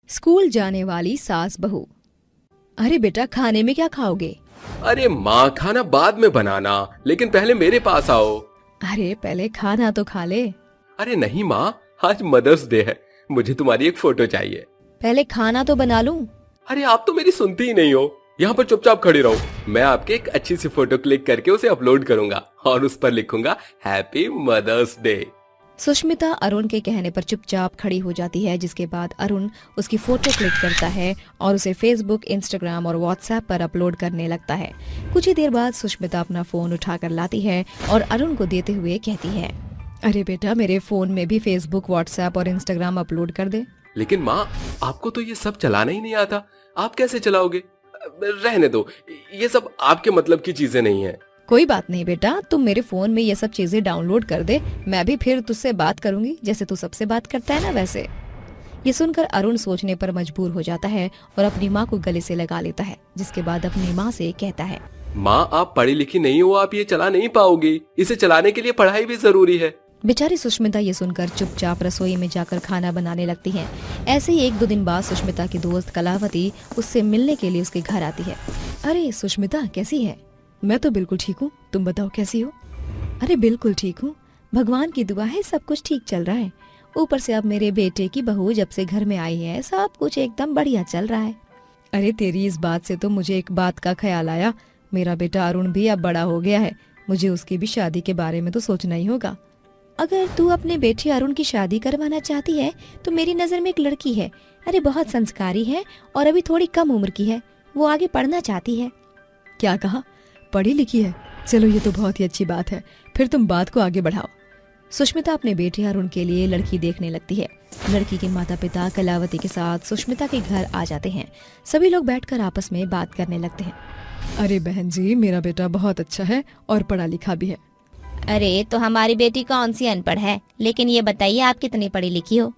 School जाने वाली सास बहू। अरे बेटा, खाने में क्या खाओगे? अरे माँ, खाना बाद में बनाना, लेकिन पहले मेरे पास आओ। अरे पहले खाना तो खा ले। अरे नहीं माँ, आज मदर्स डे है, मुझे तुम्हारी एक फोटो चाहिए। पहले खाना तो बना लूं। अरे आप तो मेरी सुनती ही नहीं हो, यहाँ पर चुपचाप खड़ी रहो। मैं आपके एक अच्छी सी फोटो क्लिक करके उसे अपलोड करूंगा और उस पर लिखूंगा happy mother's day. Sushmita Arun के कहने पर चुपचाप खड़ी हो जाती है, जिसके बाद अरुण उसकी फोटो क्लिक करता है और उसे फेसबुक, इंस्टाग्राम और व्हाट्सएप पर अपलोड करने लगता है। कुछ ही देर बाद सुष्मिता अपना फोन उठाकर लाती है और अरुण को देते हुए कहती है, अरे बेटा, मेरे फोन में भी फेसबुक, व्हाट्सएप और इंस्टाग्राम अपलोड कर दे। लेकिन माँ, आपको तो ये सब चलाना ही नहीं आता, आप कैसे चलाओगे? रहने दो, ये सब आपके मतलब की चीजें नहीं है। कोई बात नहीं बेटा, तुम मेरे फोन में ये सब चीजें डाउनलोड कर दे, मैं भी फिर तुझसे बात करूंगी जैसे तू सबसे बात करता है ना वैसे। ये सुनकर अरुण सोचने पर मजबूर हो जाता है और अपनी माँ को गले से लगा लेता है, जिसके बाद अपनी माँ से कहता है, माँ, आप पढ़ी लिखी नहीं हो, आप ये चला नहीं पाओगी, इसे चलाने के लिए पढ़ाई भी जरूरी है। बेचारी सुष्मिता ये सुनकर चुपचाप रसोई में जाकर खाना बनाने लगती है। ऐसे ही 1-2 दिन बाद सुष्मिता की दोस्त कलावती उससे मिलने के लिए उसके घर आती है। अरे सुष्मिता, कैसी है? मैं तो बिल्कुल ठीक हूँ, तुम बताओ कैसी हो? अरे बिल्कुल ठीक हूँ, भगवान की दुआ है, सब कुछ ठीक चल रहा है। ऊपर से अब मेरे बेटे की बहू जब से घर में आई है, सब कुछ एकदम बढ़िया चल रहा है। अरे तेरी इस बात से तो मुझे एक बात का ख्याल आया, मेरा बेटा अरुण भी अब बड़ा हो गया है, मुझे उसकी भी शादी के बारे में तो सोचना ही होगा। अगर तू अपने बेटे अरुण की शादी करवाना चाहती है तो मेरी नजर में एक लड़की है। अरे बहुत संस्कारी है और अभी थोड़ी कम उम्र की है, वो आगे पढ़ना चाहती है। क्या कहा? पढ़ी लिखी है? चलो ये तो बहुत ही अच्छी बात है, फिर तुम बात को आगे बढ़ाओ। सुष्मिता अपने बेटे अरुण के लिए लड़की देखने लगती है। लड़की के माता पिता कलावती के साथ सुष्मिता के घर आ जाते हैं। सभी लोग बैठकर आपस में बात करने लगते हैं। अरे बहन जी, मेरा बेटा बहुत अच्छा है और पढ़ा लिखा भी है। अरे तो हमारी बेटी कौन सी अनपढ़ है, लेकिन ये बताइए आप कितनी पढ़ी लिखी हो?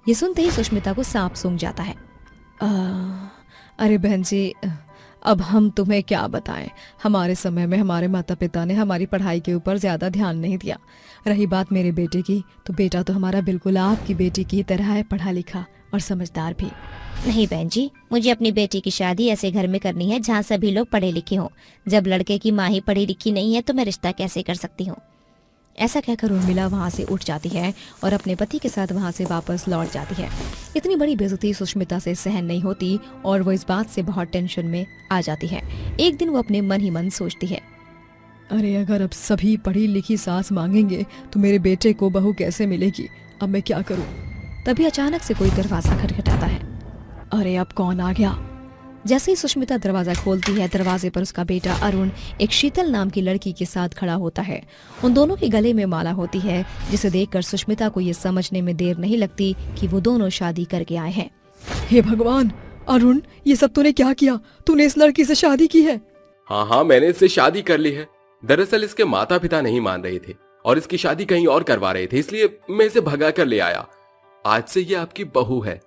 ये सुनते ही सुष्मिता को सांप सूंघ जाता है। अरे बहन जी, अब हम तुम्हें क्या बताएं, हमारे समय में हमारे माता पिता ने हमारी पढ़ाई के ऊपर ज्यादा ध्यान नहीं दिया। रही बात मेरे बेटे की, तो बेटा तो हमारा बिल्कुल आपकी बेटी की तरह है, पढ़ा लिखा और समझदार भी। नहीं बहन जी, मुझे अपनी बेटी की शादी ऐसे घर में करनी है जहाँ सभी लोग पढ़े लिखे हों। जब लड़के की माँ ही पढ़ी लिखी नहीं है तो मैं रिश्ता कैसे कर सकती हूँ? ऐसा कहकर उर्मिला वहाँ से उठ जाती है और अपने पति के साथ वहाँ से वापस लौट जाती है। इतनी बड़ी बेइज्जती सुष्मिता से सहन नहीं होती और वो इस बात से बहुत टेंशन में आ जाती है। एक दिन वो अपने मन ही मन सोचती है, अरे अगर अब सभी पढ़ी लिखी सास मांगेंगे तो मेरे बेटे को बहू कैसे मिलेगी, अब मैं क्या करूँ? तभी अचानक से कोई दरवाजा खटखटाता है। अरे अब कौन आ गया? जैसे ही सुष्मिता दरवाजा खोलती है, दरवाजे पर उसका बेटा अरुण एक शीतल नाम की लड़की के साथ खड़ा होता है। उन दोनों के गले में माला होती है, जिसे देखकर सुष्मिता को ये समझने में देर नहीं लगती कि वो दोनों शादी करके आए हैं। हे भगवान, अरुण, ये सब तूने क्या किया? तूने इस लड़की से शादी की है? हाँ, मैंने इससे शादी कर ली है। दरअसल इसके माता पिता नहीं मान रहे थे और इसकी शादी कहीं और करवा रहे थे, इसलिए मैं इसे भगा कर ले आया। आज से ये आपकी बहू है।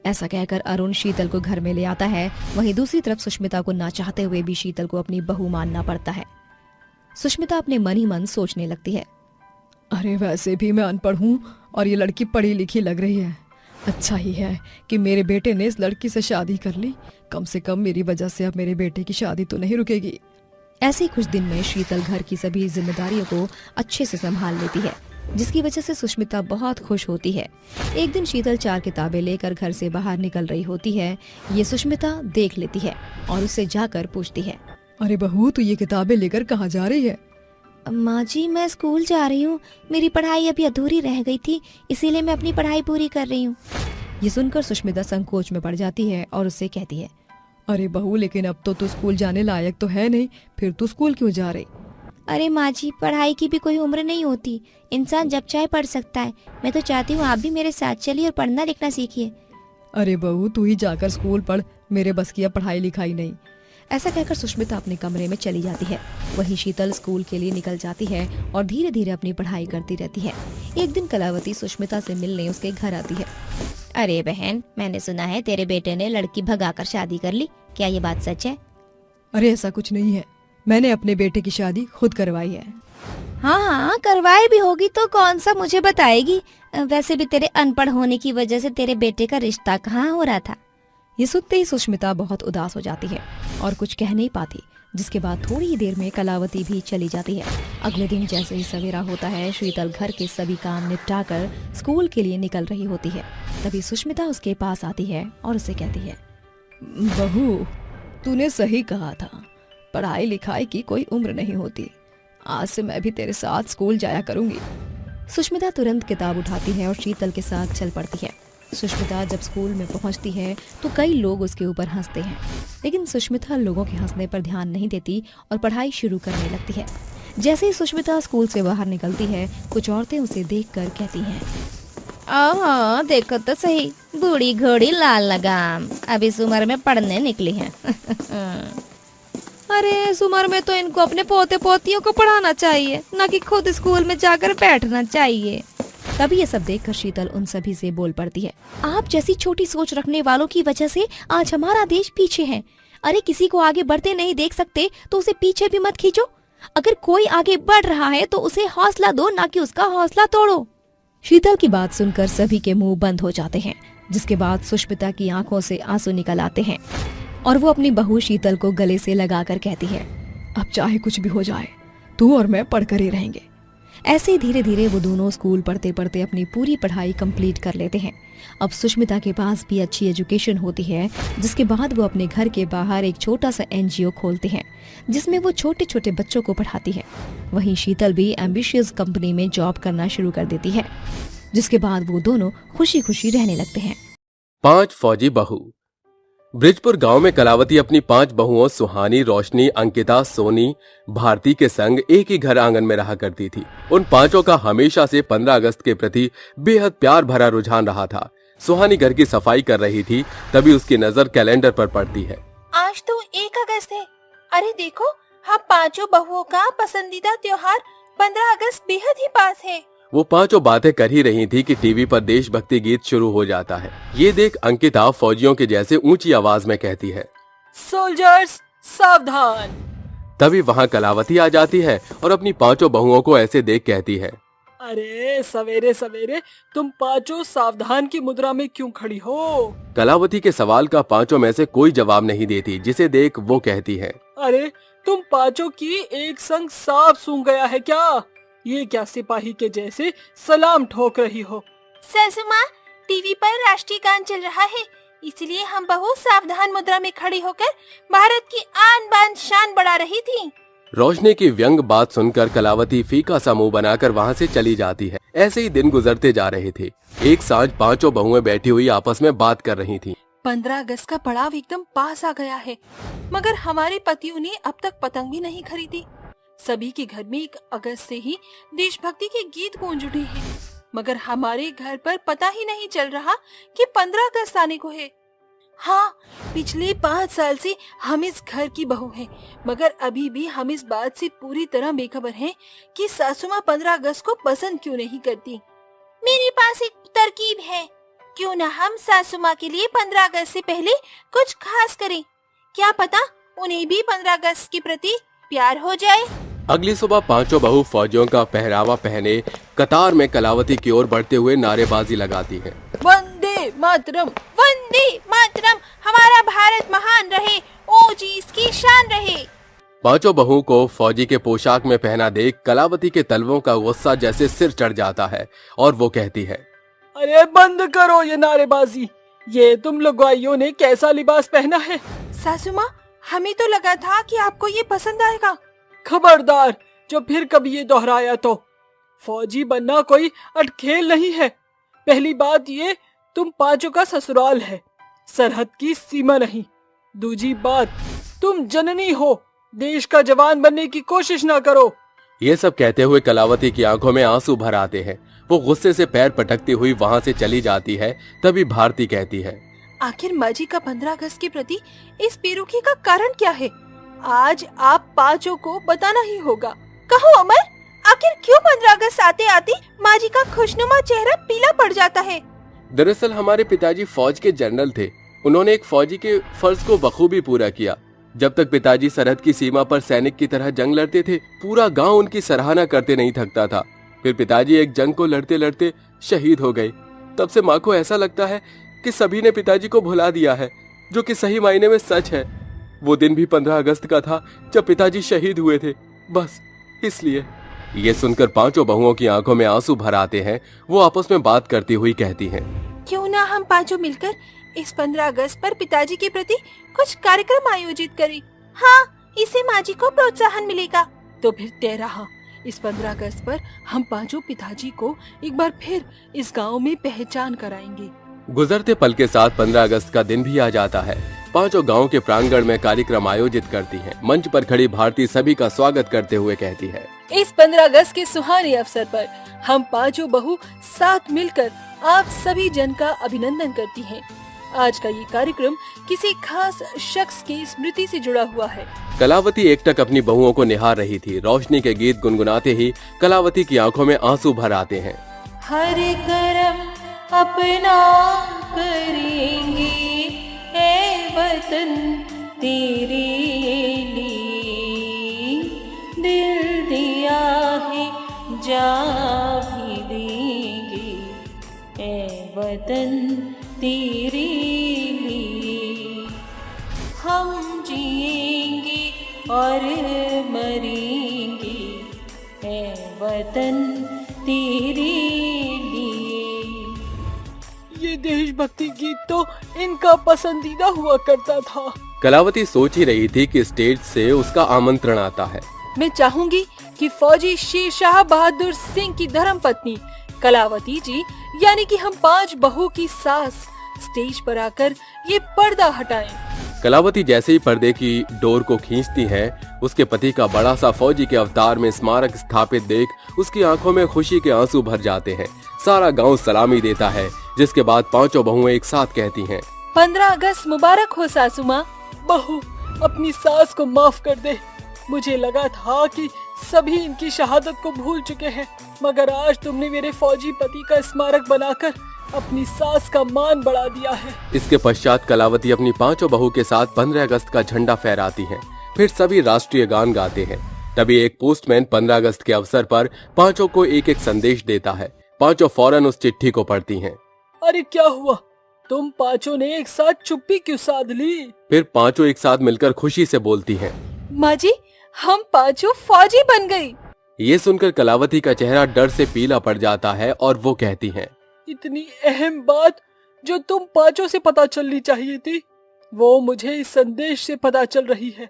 ऐसा कहकर अरुण शीतल को घर में ले आता है। वहीं दूसरी तरफ सुष्मिता को ना चाहते हुए भी शीतल को अपनी बहू मानना पड़ता है। सुष्मिता अपने मन ही मन सोचने लगती है, अरे वैसे भी मैं अनपढ़ हूँ और ये लड़की पढ़ी लिखी लग रही है। अच्छा ही है कि मेरे बेटे ने इस लड़की से शादी कर ली, कम से कम मेरी वजह से अब मेरे बेटे की शादी तो नहीं रुकेगी। ऐसे ही कुछ दिन में शीतल घर की सभी जिम्मेदारियों को अच्छे से संभाल लेती है, जिसकी वजह से सुष्मिता बहुत खुश होती है। एक दिन शीतल 4 किताबें लेकर घर से बाहर निकल रही होती है। ये सुष्मिता देख लेती है और उससे जाकर पूछती है, अरे बहू, तू ये किताबें लेकर कहाँ जा रही है? माँ जी, मैं स्कूल जा रही हूँ, मेरी पढ़ाई अभी अधूरी रह गई थी, इसीलिए मैं अपनी पढ़ाई पूरी कर रही हूँ। ये सुनकर सुष्मिता संकोच में पड़ जाती है और उससे कहती है, अरे बहू, लेकिन अब तो तू स्कूल जाने लायक तो है नहीं, फिर तू स्कूल क्यों जा रही? अरे माँ जी, पढ़ाई की भी कोई उम्र नहीं होती, इंसान जब चाहे पढ़ सकता है। मैं तो चाहती हूँ आप भी मेरे साथ चलिए और पढ़ना लिखना सीखिए। अरे बहू, तू ही जाकर स्कूल पढ़, मेरे बस की अब पढ़ाई लिखाई नहीं। ऐसा कहकर सुष्मिता अपने कमरे में चली जाती है। वहीं शीतल स्कूल के लिए निकल जाती है और धीरे धीरे अपनी पढ़ाई करती रहती है। एक दिन कलावती सुष्मिता से मिलने उसके घर आती है। अरे बहन, मैंने सुना है तेरे बेटे ने लड़की भगाकर शादी कर ली, क्या ये बात सच है? अरे ऐसा कुछ नहीं है, मैंने अपने बेटे की शादी खुद करवाई है। हाँ हाँ, करवाई भी होगी तो कौन सा मुझे बताएगी। वैसे भी तेरे अनपढ़ होने की वजह से तेरे बेटे का रिश्ता कहाँ हो रहा था। ये सुनते ही सुष्मिता बहुत उदास हो जाती है और कुछ कह नहीं पाती, जिसके बाद थोड़ी ही देर में कलावती भी चली जाती है। अगले दिन जैसे ही सवेरा होता है, शीतल घर के सभी काम निपटाकर स्कूल के लिए निकल रही होती है। तभी सुष्मिता उसके पास आती है और उसे कहती है, बहू, तूने सही कहा था, पढ़ाई लिखाई की कोई उम्र नहीं होती। आज से मैं भी तेरे साथ स्कूल जाया करूंगी। सुष्मिता तुरंत किताब उठाती है और शीतल के साथ चल पड़ती है। सुष्मिता जब स्कूल में पहुंचती है तो कई लोग उसके ऊपर हंसते हैं, लेकिन सुष्मिता लोगों के हंसने पर ध्यान नहीं देती और पढ़ाई शुरू करने लगती है। जैसे ही सुष्मिता स्कूल से बाहर निकलती है, कुछ औरतें उसे देखकर कहती हैं, देखो तो सही, बूढ़ी घोड़ी लाल लगाम, अब इस उम्र में पढ़ने निकली है। अरे इस उम्र में तो इनको अपने पोते पोतियों को पढ़ाना चाहिए, न कि खुद स्कूल में जाकर बैठना चाहिए। तभी ये सब देखकर शीतल उन सभी से बोल पड़ती है, आप जैसी छोटी सोच रखने वालों की वजह से आज हमारा देश पीछे है। अरे किसी को आगे बढ़ते नहीं देख सकते तो उसे पीछे भी मत खींचो। अगर कोई आगे बढ़ रहा है तो उसे हौसला दो, ना कि उसका हौसला तोड़ो। शीतल की बात सुनकर सभी के मुंह बंद हो जाते हैं, जिसके बाद सुष्मिता की आंखों से आंसू निकल आते हैं और वो अपनी बहू शीतल को गले से लगाकर कहती है, अब चाहे कुछ भी हो जाए, तू और मैं पढ़कर ही रहेंगे। ऐसे ही धीरे धीरे वो दोनों स्कूल पढ़ते पढ़ते अपनी पूरी पढ़ाई कंप्लीट कर लेते हैं। अब सुष्मिता के पास भी अच्छी एजुकेशन होती है, जिसके बाद वो अपने घर के बाहर एक छोटा सा NGO खोलते हैं, जिसमें वो छोटे छोटे बच्चों को पढ़ाती है। वहीं शीतल भी एम्बिशियस कंपनी में जॉब करना शुरू कर देती है, जिसके बाद वो दोनों खुशी खुशी रहने लगते हैं। 5 फौजी बहू। ब्रिजपुर गांव में कलावती अपनी 5 बहुओं सुहानी, रोशनी, अंकिता, सोनी, भारती के संग एक ही घर आंगन में रहा करती थी। उन 5 का हमेशा से 15 अगस्त के प्रति बेहद प्यार भरा रुझान रहा था। सुहानी घर की सफाई कर रही थी, तभी उसकी नजर कैलेंडर पर पड़ती है। आज तो 1 अगस्त है। अरे देखो, हम 5 बहुओं का पसंदीदा त्योहार 15 अगस्त बेहद ही पास है। वो 5 बातें कर ही रही थी कि टीवी पर देशभक्ति गीत शुरू हो जाता है। ये देख अंकिता फौजियों के जैसे ऊंची आवाज में कहती है, सोल्जर्स सावधान। तभी वहाँ कलावती आ जाती है और अपनी 5 बहुओं को ऐसे देख कहती है, अरे सवेरे सवेरे तुम 5 सावधान की मुद्रा में क्यों खड़ी हो? कलावती के सवाल का 5 में से कोई जवाब नहीं देती, जिसे देख वो कहती है, अरे तुम 5 की एक संग सांप सूंघ गया है क्या? ये क्या सिपाही के जैसे सलाम ठोक रही हो? सासू माँ, टीवी पर राष्ट्रीय गान चल रहा है, इसलिए हम बहु सावधान मुद्रा में खड़ी होकर भारत की आन बान शान बढ़ा रही थी। रोशनी की व्यंग बात सुनकर कलावती फीका सा मुंह बनाकर वहाँ से चली जाती है। ऐसे ही दिन गुजरते जा रहे थे। एक सांझ 5 बहुएं बैठी हुई आपस में बात कर रही थीं। 15 अगस्त का पड़ाव एकदम पास आ गया है, मगर हमारे पतियों ने अब तक पतंग भी नहीं खरीदी। सभी के घर में 1 अगस्त से ही देशभक्ति के गीत गूंज उठे हैं, मगर हमारे घर पर पता ही नहीं चल रहा कि 15 अगस्त आने को है। हाँ, पिछले 5 साल से हम इस घर की बहू हैं, मगर अभी भी हम इस बात से पूरी तरह बेखबर हैं कि सासू माँ 15 अगस्त को पसंद क्यों नहीं करती। मेरे पास एक तरकीब है, क्यों न हम सासू माँ के लिए 15 अगस्त से पहले कुछ खास करें। क्या पता उन्हें भी 15 अगस्त के प्रति प्यार हो जाए। अगली सुबह 5 बहू फौजियों का पहरावा पहने कतार में कलावती की ओर बढ़ते हुए नारेबाजी लगाती है। वंदे मातरम, वंदे मातरम, हमारा भारत महान रहे, ओ जी इसकी शान रहे। 5 बहू को फौजी के पोशाक में पहना देख कलावती के तलवों का गुस्सा जैसे सिर चढ़ जाता है और वो कहती है, अरे बंद करो ये नारेबाजी, ये तुम लुगाइयों ने कैसा लिबास पहना है। सासू माँ, हमें तो लगा था कि आपको ये पसंद आएगा। खबरदार, जो फिर कभी ये दोहराया तो। फौजी बनना कोई अटखेल नहीं है। पहली बात ये, तुम 5 का ससुराल है, सरहद की सीमा नहीं। दूसरी बात, तुम जननी हो, देश का जवान बनने की कोशिश ना करो। ये सब कहते हुए कलावती की आंखों में आंसू भर आते हैं। वो गुस्से से पैर पटकती हुई वहाँ से चली जाती है। तभी भारती कहती है, आखिर माँ जी का 15 अगस्त के प्रति इस बेरुखी का कारण क्या है? आज आप 5 को बताना ही होगा। कहो अमर, आखिर क्यों 15 अगस्त आते आते माँ जी का खुशनुमा चेहरा पीला पड़ जाता है? दरअसल हमारे पिताजी फौज के जनरल थे। उन्होंने एक फौजी के फर्ज को बखूबी पूरा किया। जब तक पिताजी सरहद की सीमा पर सैनिक की तरह जंग लड़ते थे, पूरा गांव उनकी सराहना करते नहीं थकता था। फिर पिताजी एक जंग को लड़ते लड़ते शहीद हो गए। तब से माँ को ऐसा लगता है कि सभी ने पिताजी को भुला दिया है, जो कि सही मायने में सच है। वो दिन भी 15 अगस्त का था जब पिताजी शहीद हुए थे, बस इसलिए। ये सुनकर पांचों बहुओं की आंखों में आंसू भर आते हैं। वो आपस में बात करती हुई कहती हैं, क्यों ना हम पांचों मिलकर इस 15 अगस्त पर पिताजी के प्रति कुछ कार्यक्रम आयोजित करें। हाँ, इससे माँ जी को प्रोत्साहन मिलेगा। तो फिर तय रहा, इस 15 अगस्त पर हम पांचों पिताजी को एक बार फिर इस गांव में पहचान कराएंगे। गुजरते पल के साथ 15 अगस्त का दिन भी आ जाता है। पांचों गांव के प्रांगण में कार्यक्रम आयोजित करती हैं। मंच पर खड़ी भारती सभी का स्वागत करते हुए कहती है, इस 15 अगस्त के सुहाने अवसर पर हम पांचों बहू साथ मिलकर आप सभी जन का अभिनंदन करती हैं। आज का ये कार्यक्रम किसी खास शख्स की स्मृति से जुड़ा हुआ है। कलावती एकटक अपनी बहुओं को निहार रही थी। रोशनी के गीत गुनगुनाते ही कलावती की आंखों में आंसू भर आते हैं। हर करम अपना करेंगे, ए वतन तेरे लिए दिल दिया है, जा भी देंगे, ए वतन तेरे लिए। हम जिएंगे और मरेंगे, ए वतन तेरे लिए। ये देशभक्ति गीत तो इनका पसंदीदा हुआ करता था। कलावती सोच ही रही थी कि स्टेज से उसका आमंत्रण आता है। मैं चाहूंगी कि फौजी शेरशाह बहादुर सिंह की धर्मपत्नी कलावती जी, यानी कि हम 5 बहू की सास, स्टेज पर आकर ये पर्दा हटाएं। कलावती जैसे ही पर्दे की डोर को खींचती है, उसके पति का बड़ा सा फौजी के अवतार में स्मारक स्थापित देख उसकी आंखों में खुशी के आंसू भर जाते हैं। सारा गांव सलामी देता है, जिसके बाद पांचों बहुएं एक साथ कहती हैं, 15 अगस्त मुबारक हो सासू माँ। बहू, अपनी सास को माफ कर दे। मुझे लगा था कि सभी इनकी शहादत को भूल चुके हैं, मगर आज तुमने मेरे फौजी पति का स्मारक बनाकर अपनी सास का मान बढ़ा दिया है। इसके पश्चात कलावती अपनी पांचों बहू के साथ 15 अगस्त का झंडा फहराती हैं। फिर सभी राष्ट्रीय गान गाते हैं। तभी एक पोस्टमैन 15 अगस्त के अवसर पर पांचों को एक एक संदेश देता है। पांचों फौरन उस चिट्ठी को पढ़ती हैं। अरे क्या हुआ, तुम पांचों ने एक साथ चुप्पी क्यों साध ली? फिर पांचों एक साथ मिलकर खुशी से बोलती हैं, माँ जी, हम पांचों फौजी बन गई। ये सुनकर कलावती का चेहरा डर से पीला पड़ जाता है और वो कहती हैं, इतनी अहम बात जो तुम पांचों से पता चलनी चाहिए थी, वो मुझे इस संदेश से पता चल रही है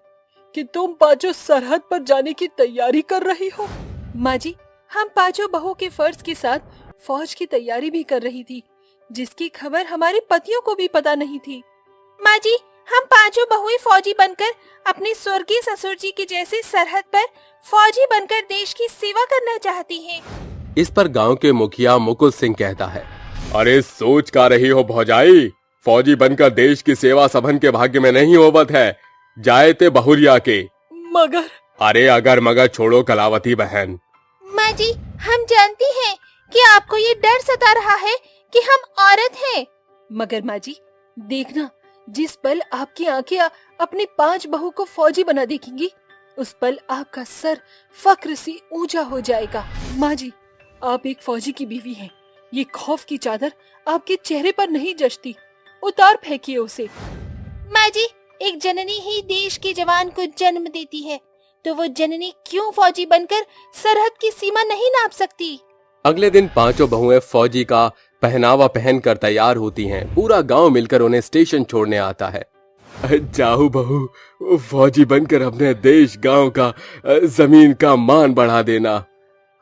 कि तुम पांचों सरहद पर जाने की तैयारी कर रही हो। माँ जी, हम पांचों बहू के फर्ज के साथ फौज की तैयारी भी कर रही थी, जिसकी खबर हमारे पतियों को भी पता नहीं थी। माँ जी, हम पांचों बहुएं फौजी बनकर अपने स्वर्गीय ससुर जी के जैसे सरहद पर फौजी बनकर देश की सेवा करना चाहती हैं। इस पर गांव के मुखिया मुकुल सिंह कहता है, अरे सोच का रही हो भौजाई, फौजी बनकर देश की सेवा सबन के भाग्य में नहीं होवत है, जाए ते बहुरिया के। मगर अरे अगर मगर छोड़ो कलावती बहन। माँ जी, हम जानती हैं कि आपको ये डर सता रहा है कि हम औरत हैं। मगर माँ जी, देखना, जिस पल आपकी आंखें अपनी 5 बहू को फौजी बना देखेंगी, उस पल आपका सर फक्र से ऊंचा हो जाएगा। माँ जी, आप एक फौजी की बीवी हैं। ये खौफ की चादर आपके चेहरे पर नहीं जचती, उतार फेंकिए उसे। माँ जी, एक जननी ही देश के जवान को जन्म देती है, तो वो जननी क्यों फौजी बनकर सरहद की सीमा नहीं नाप सकती? अगले दिन पांचों बहुएं फौजी का पहनावा पहनकर तैयार होती हैं। पूरा गांव मिलकर उन्हें स्टेशन छोड़ने आता है। जाओ बहू, फौजी बनकर अपने देश गांव का जमीन का मान बढ़ा देना।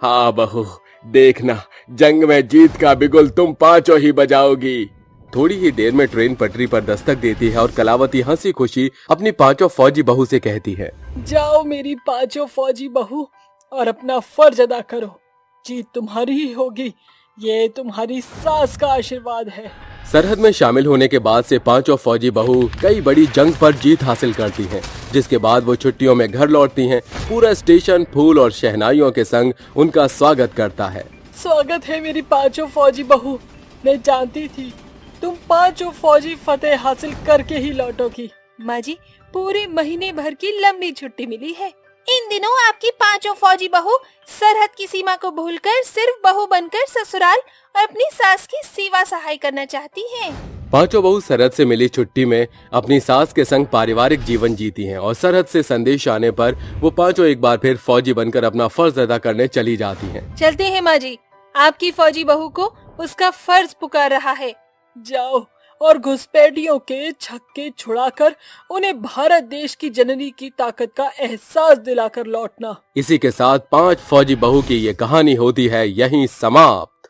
हाँ बहू, देखना, जंग में जीत का बिगुल तुम पांचों ही बजाओगी। थोड़ी ही देर में ट्रेन पटरी पर दस्तक देती है और कलावती हंसी खुशी अपनी पांचों फौजी बहू से कहती है, जाओ मेरी पांचों फौजी बहू और अपना फर्ज अदा करो। जीत तुम्हारी ही होगी, ये तुम्हारी सास का आशीर्वाद है। सरहद में शामिल होने के बाद से पांचों फौजी बहू कई बड़ी जंग पर जीत हासिल करती हैं, जिसके बाद वो छुट्टियों में घर लौटती हैं। पूरा स्टेशन फूल और शहनाइयों के संग उनका स्वागत करता है। स्वागत है मेरी पांचों फौजी बहू। मैं जानती थी तुम पांचों फौजी फतेह हासिल करके ही लौटोगी। माँ जी, पूरे महीने भर की लंबी छुट्टी मिली है। इन दिनों आपकी पांचों फौजी बहू सरहद की सीमा को भूलकर सिर्फ बहू बनकर ससुराल और अपनी सास की सेवा सहाय करना चाहती हैं। पांचों बहू सरहद से मिली छुट्टी में अपनी सास के संग पारिवारिक जीवन जीती हैं और सरहद से संदेश आने पर वो पांचों एक बार फिर फौजी बनकर अपना फर्ज अदा करने चली जाती हैं। चलते हैं माँ जी, आपकी फौजी बहू को उसका फर्ज पुकार रहा है। जाओ और घुसपैठियों के छक्के छुड़ाकर उन्हें भारत देश की जननी की ताकत का एहसास दिलाकर लौटना। इसी के साथ 5 फौजी बहू की ये कहानी होती है यहीं समाप्त।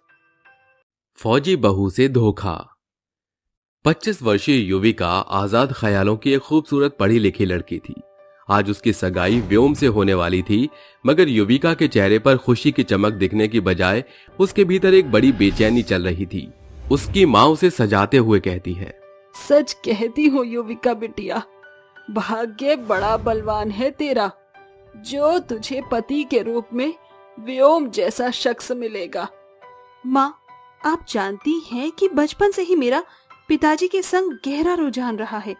फौजी बहू से धोखा। 25 वर्षीय युविका आजाद ख्यालों की एक खूबसूरत पढ़ी लिखी लड़की थी। आज उसकी सगाई व्योम से होने वाली थी, मगर युविका के चेहरे पर खुशी की चमक दिखने की बजाय उसके भीतर एक बड़ी बेचैनी चल रही थी। उसकी माँ उसे सजाते हुए कहती है, सच कहती हूँ युविका बिटिया, भाग्य बड़ा बलवान है तेरा, जो तुझे पति के रूप में व्योम जैसा शख्स मिलेगा। माँ, आप जानती हैं कि बचपन से ही मेरा पिताजी के संग गहरा रुझान रहा है।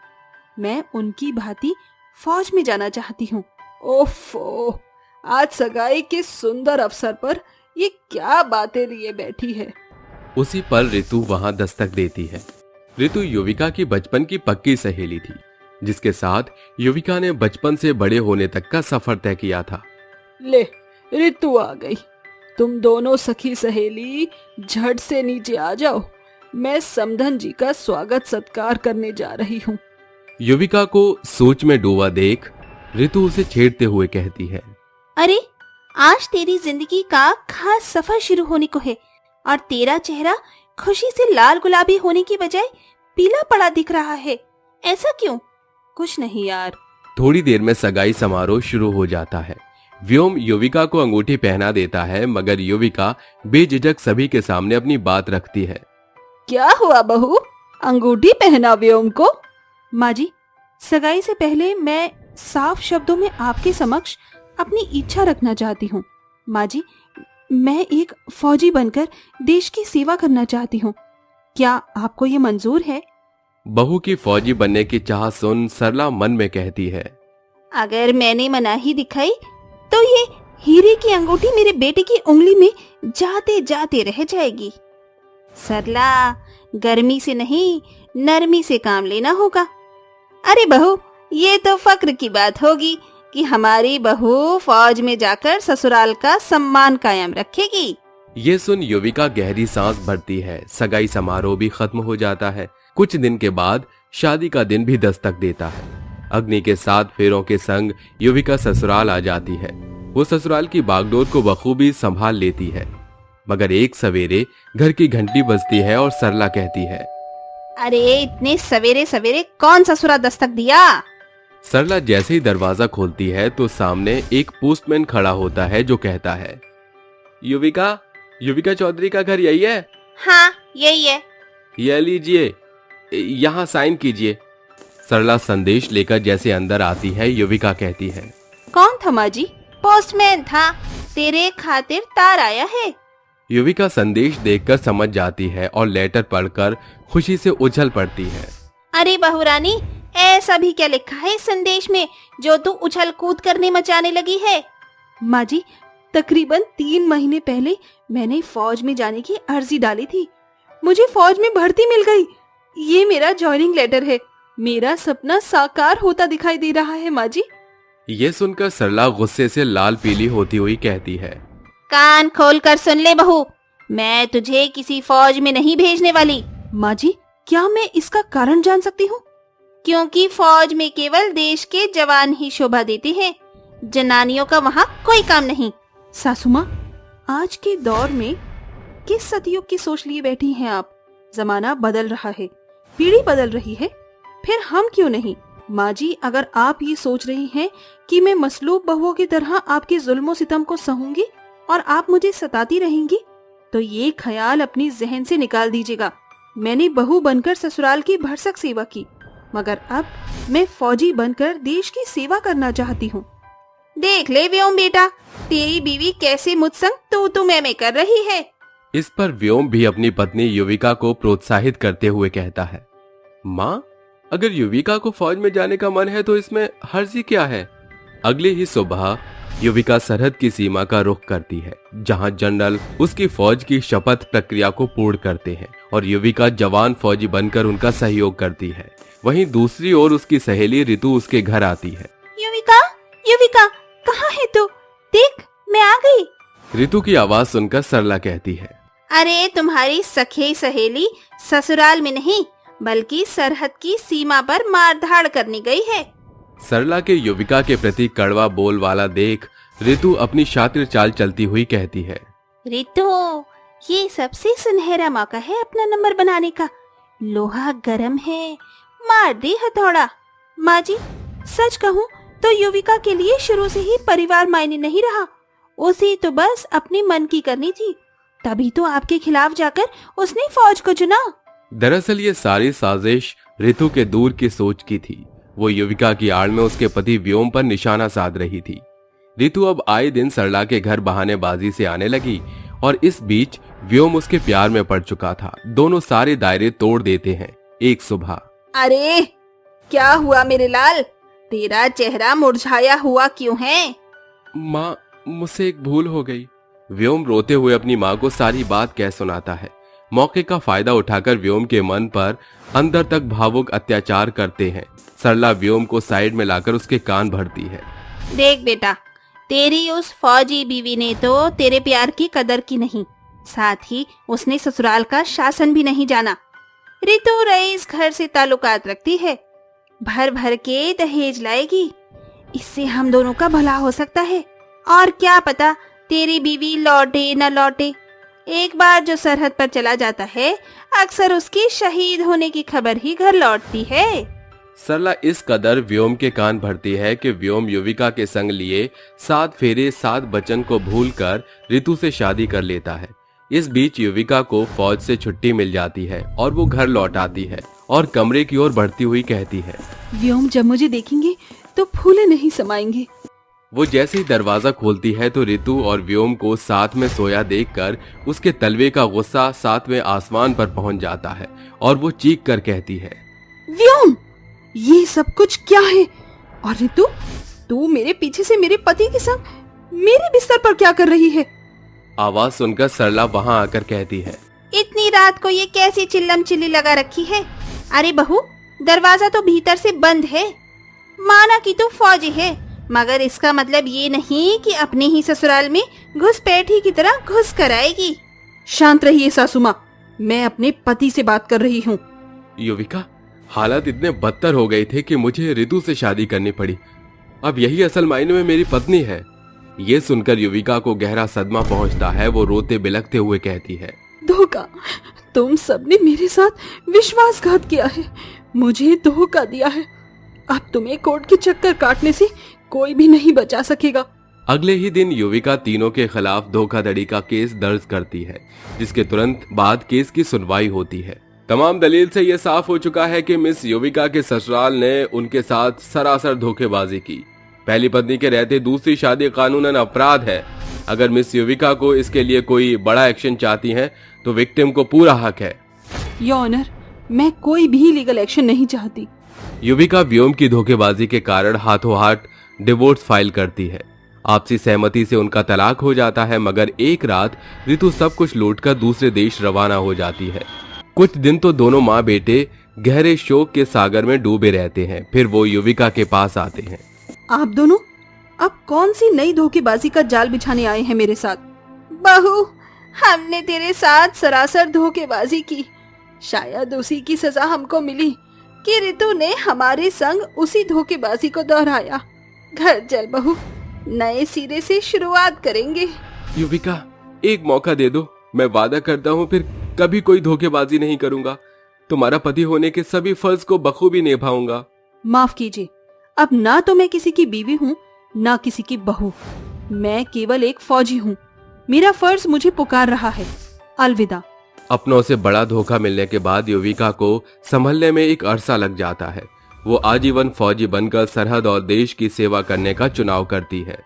मैं उनकी भांति फौज में जाना चाहती हूँ। ओफो, आज सगाई के सुंदर अवसर पर ये क्या बातें लिए बैठी है। उसी पल ऋतु वहां दस्तक देती है। ऋतु युविका की बचपन की पक्की सहेली थी, जिसके साथ युविका ने बचपन से बड़े होने तक का सफर तय किया था। ले, ऋतु आ गई। तुम दोनों सखी सहेली झट से नीचे आ जाओ, मैं समधन जी का स्वागत सत्कार करने जा रही हूँ। युविका को सोच में डूबा देख ऋतु उसे छेड़ते हुए कहती है, अरे, आज तेरी जिंदगी का खास सफर शुरू होने को है और तेरा चेहरा खुशी से लाल गुलाबी होने की बजाय पीला पड़ा दिख रहा है। ऐसा क्यों? कुछ नहीं यार। थोड़ी देर में सगाई समारोह शुरू हो जाता है। व्योम युविका को अंगूठी पहना देता है, मगर युविका बेझिझक सभी के सामने अपनी बात रखती है। क्या हुआ बहू, अंगूठी पहना व्योम को? माँ जी, सगाई से पहले मैं साफ शब्दों में आपके समक्ष अपनी इच्छा रखना चाहती हूँ। माँ जी, मैं एक फौजी बनकर देश की सेवा करना चाहती हूँ। क्या आपको ये मंजूर है? बहू की फौजी बनने की चाह सुन सरला मन में कहती है, अगर मैंने मनाही दिखाई तो ये हीरे की अंगूठी मेरे बेटे की उंगली में जाते जाते रह जाएगी। सरला, गर्मी से नहीं नरमी से काम लेना होगा। अरे बहू, ये तो फक्र की बात होगी कि हमारी बहू फौज में जाकर ससुराल का सम्मान कायम रखेगी। ये सुन युविका गहरी सांस भरती है। सगाई समारोह भी खत्म हो जाता है। कुछ दिन के बाद शादी का दिन भी दस्तक देता है। अग्नि के 7 फेरों के संग युविका ससुराल आ जाती है। वो ससुराल की बागडोर को बखूबी संभाल लेती है, मगर एक सवेरे घर की घंटी बजती है और सरला कहती है, अरे, इतने सवेरे सवेरे कौन ससुरा दस्तक दिया? सरला जैसे ही दरवाजा खोलती है तो सामने एक पोस्टमैन खड़ा होता है जो कहता है, युविका चौधरी का घर यही है? हाँ, यही है। यह लीजिए, यहाँ साइन कीजिए। सरला संदेश लेकर जैसे अंदर आती है, युविका कहती है, कौन था माँ जी? पोस्टमैन था, तेरे खातिर तार आया है। युविका संदेश देखकर समझ जाती है और लेटर पढ़कर खुशी से उछल पड़ती है। अरे बहुरानी, ऐसा भी क्या लिखा है इस संदेश में जो तू उछल कूद करने मचाने लगी है? माँ जी, तकरीबन 3 महीने पहले मैंने फौज में जाने की अर्जी डाली थी। मुझे फौज में भर्ती मिल गई। ये मेरा ज्वाइनिंग लेटर है। मेरा सपना साकार होता दिखाई दे रहा है माँ जी। ये सुनकर सरला गुस्से से लाल पीली होती हुई कहती है, कान खोल कर सुन ले बहू, मैं तुझे किसी फौज में नहीं भेजने वाली। माँ जी, क्या मैं इसका कारण जान सकती हूँ? क्योंकि फौज में केवल देश के जवान ही शोभा देते हैं, जनानियों का वहाँ कोई काम नहीं। सासू माँ, आज के दौर में किस सतयुग की सोच लिए बैठी हैं आप? जमाना बदल रहा है, पीढ़ी बदल रही है, फिर हम क्यों नहीं? माँ जी, अगर आप ये सोच रही हैं कि मैं मसलूब बहुओं की तरह आपके जुल्मों सितम को सहूंगी और आप मुझे सताती रहेंगी, तो ये ख्याल अपनी जहन से निकाल दीजिएगा। मैंने बहू बनकर ससुराल की भरसक सेवा की, मगर अब मैं फौजी बनकर देश की सेवा करना चाहती हूँ। देख ले व्योम बेटा, तेरी बीवी कैसे मुझसंग तू मैं कर रही है। इस पर व्योम भी अपनी पत्नी युविका को प्रोत्साहित करते हुए कहता है, माँ, अगर युविका को फौज में जाने का मन है तो इसमें हर्जी क्या है। अगली ही सुबह युविका सरहद की सीमा का रुख करती है, जहां जनरल उसकी फौज की शपथ प्रक्रिया को पूर्ण करते हैं और युविका जवान फौजी बनकर उनका सहयोग करती है। वहीं दूसरी ओर उसकी सहेली ऋतु उसके घर आती है। युविका, युविका, कहाँ है तू? देख, मैं आ गई। ऋतु की आवाज सुनकर सरला कहती है, अरे तुम्हारी सखी सहेली ससुराल में नहीं बल्कि सरहद की सीमा पर मारधाड़ करने गई है। सरला के युविका के प्रति कड़वा बोल वाला देख ऋतु अपनी शातिर चाल चलती हुई कहती है, ऋतु, ये सबसे सुनहरा मौका है अपना नंबर बनाने का। लोहा गरम है, मार दे हथौड़ा। माँ जी, सच कहूँ तो युविका के लिए शुरू से ही परिवार मायने नहीं रहा। उसे तो बस अपने मन की करनी थी, तभी तो आपके खिलाफ जाकर उसने फौज को चुना। दरअसल ये सारी साजिश ऋतु के दूर की सोच की थी। वो युविका की आड़ में उसके पति व्योम पर निशाना साध रही थी। ऋतु अब आए दिन सरला के घर बहानेबाजी से आने लगी और इस बीच व्योम उसके प्यार में पड़ चुका था। दोनों सारे दायरे तोड़ देते हैं। एक सुबह, अरे क्या हुआ मेरे लाल, तेरा चेहरा मुरझाया हुआ क्यों है? माँ, मुझसे एक भूल हो गई। व्योम रोते हुए अपनी माँ को सारी बात कह सुनाता है। मौके का फायदा उठाकर व्योम के मन पर अंदर तक भावुक अत्याचार करते हैं। सरला व्योम को साइड में लाकर उसके कान भरती है। देख बेटा, तेरी उस फौजी बीवी ने तो तेरे प्यार की कदर की नहीं, साथ ही उसने ससुराल का शासन भी नहीं जाना। ऋतु रईस घर से ताल्लुकात रखती है, भर भर के दहेज लाएगी। इससे हम दोनों का भला हो सकता है। और क्या पता तेरी बीवी लौटे न लौटे। एक बार जो सरहद पर चला जाता है, अक्सर उसकी शहीद होने की खबर ही घर लौटती है। सरला इस कदर व्योम के कान भरती है कि व्योम युविका के संग लिए 7 फेरे 7 वचन को भूलकर ऋतु से शादी कर लेता है। इस बीच युविका को फौज से छुट्टी मिल जाती है और वो घर लौट आती है और कमरे की ओर बढ़ती हुई कहती है, व्योम जब मुझे देखेंगे तो फूले नहीं समाएंगे। वो जैसे ही दरवाजा खोलती है तो ऋतु और व्योम को साथ में सोया देखकर उसके तलवे का गुस्सा 7वें आसमान पर पहुंच जाता है और वो चीख कर कहती है, व्योम, ये सब कुछ क्या है? और ऋतु, तू मेरे पीछे से मेरे पति के संग मेरे बिस्तर पर क्या कर रही है? आवाज सुनकर सरला वहां आकर कहती है, इतनी रात को ये कैसी चिल्लम चिल्ली लगा रखी है? अरे बहू, दरवाजा तो भीतर से बंद है। माना कि तू फौजी है, मगर इसका मतलब ये नहीं कि अपने ही ससुराल में घुसपैठी की तरह घुस कर आएगी। शांत रहिए सासू माँ, मैं अपने पति से बात कर रही हूँ। युविका, हालात इतने बदतर हो गए थे कि मुझे ऋतु से शादी करनी पड़ी। अब यही असल मायने में मेरी पत्नी है। ये सुनकर युविका को गहरा सदमा पहुंचता है। वो रोते बिलखते हुए कहती है, धोखा, तुम सबने मेरे साथ विश्वासघात किया है, मुझे धोखा दिया है। अब तुम्हें कोर्ट के चक्कर काटने से कोई भी नहीं बचा सकेगा। अगले ही दिन युविका तीनों के खिलाफ धोखाधड़ी का केस दर्ज करती है, जिसके तुरंत बाद केस की सुनवाई होती है। तमाम दलील से यह साफ हो चुका है कि मिस युविका के ससुराल ने उनके साथ सरासर धोखेबाजी की। पहली पत्नी के रहते दूसरी शादी कानूनन अपराध है। अगर मिस युविका को इसके लिए कोई बड़ा एक्शन चाहती हैं, तो विक्टिम को पूरा हक है। योर ऑनर, मैं कोई भी लीगल एक्शन नहीं चाहती। युविका व्योम की धोखेबाजी के कारण हाथों हाथ डिवोर्स फाइल करती है। आपसी सहमति से उनका तलाक हो जाता है, मगर एक रात ऋतु सब कुछ लूटकर दूसरे देश रवाना हो जाती है। कुछ दिन तो दोनों माँ बेटे गहरे शोक के सागर में डूबे रहते हैं। फिर वो युविका के पास आते हैं। आप दोनों अब कौन सी नई धोखेबाजी का जाल बिछाने आए हैं मेरे साथ? बहू, हमने तेरे साथ सरासर धोखेबाजी की। शायद उसी की सजा हमको मिली कि ऋतु ने हमारे संग उसी धोखेबाजी को दोहराया। घर चल बहू, नए सिरे से शुरुआत करेंगे। युविका, एक मौका दे दो। मैं वादा करता हूँ फिर कभी कोई धोखेबाजी नहीं करूंगा। तुम्हारा पति होने के सभी फर्ज को बखूबी निभाऊंगा। माफ कीजिए, अब ना तो मैं किसी की बीवी हूँ, ना किसी की बहू। मैं केवल एक फौजी हूँ। मेरा फर्ज मुझे पुकार रहा है। अलविदा। अपनों से बड़ा धोखा मिलने के बाद युविका को संभलने में एक अरसा लग जाता है। वो आजीवन फौजी बनकर सरहद और देश की सेवा करने का चुनाव करती है।